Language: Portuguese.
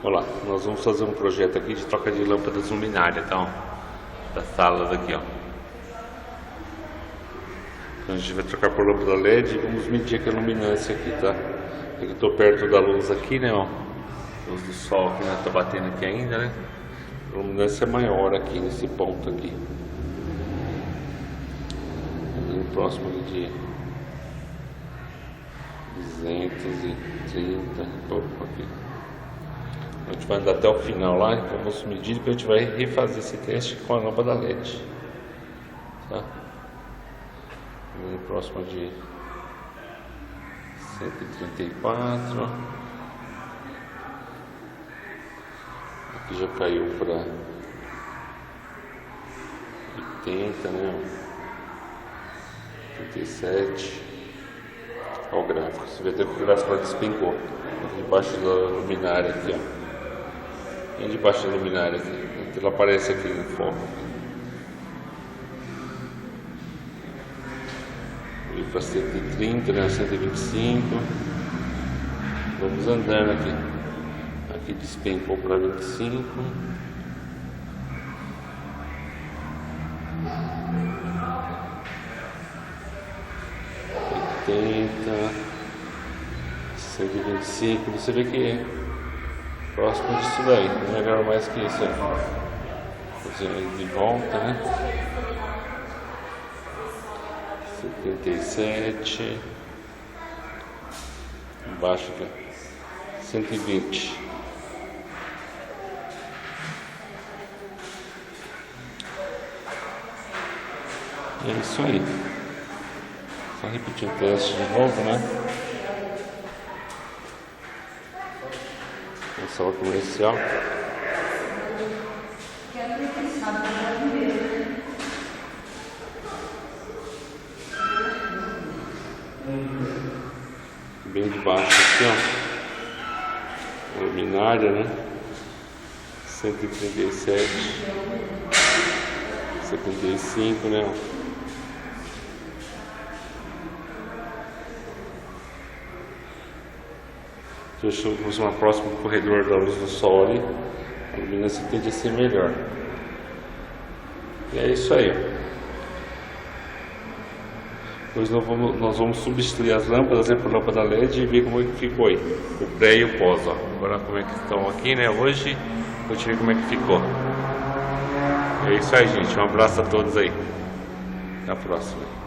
Olha lá, nós vamos fazer um projeto aqui de troca de lâmpadas luminárias, então, das salas aqui, ó. Então a gente vai trocar por lâmpada LED e vamos medir aqui a luminância aqui, tá? Aqui eu tô perto da luz aqui, né, ó. Luz do sol aqui, né, tá batendo aqui ainda, né? A luminância é maior aqui, nesse ponto aqui. Ali próximo de 230 e pouco aqui. A gente vai andar até o final lá, vamos medir e depois a gente vai refazer esse teste com a lâmpada LED, tá? Próximo de 134. Aqui já caiu para 80, né? 87. Olha o gráfico, você vê até que o gráfico despencou aqui debaixo da luminária aqui, ó. Bem debaixo da luminária aqui, ela aparece aqui no foco. E para 130, né? 125. Vamos andando aqui. Aqui despencou para 25. 80, 125, você vê que é próximo disso daí, não é melhor mais que isso aí. Fazendo de volta, né? 77, embaixo aqui, 120. É isso aí. Só repetir o teste de novo, né? Sala comercial. Bem debaixo aqui, ó. Luminária, né? 137, 75, né? Chegamos uma próxima corredor da luz do sol ali, a luminância tende a ser melhor. E é isso aí. Depois nós vamos substituir as lâmpadas, né, por lâmpada LED e ver como é que ficou aí, o pré e o pós, ó. Agora como é que estão aqui, né, hoje, vou te ver como é que ficou. É isso aí, gente, um abraço a todos aí, até a próxima.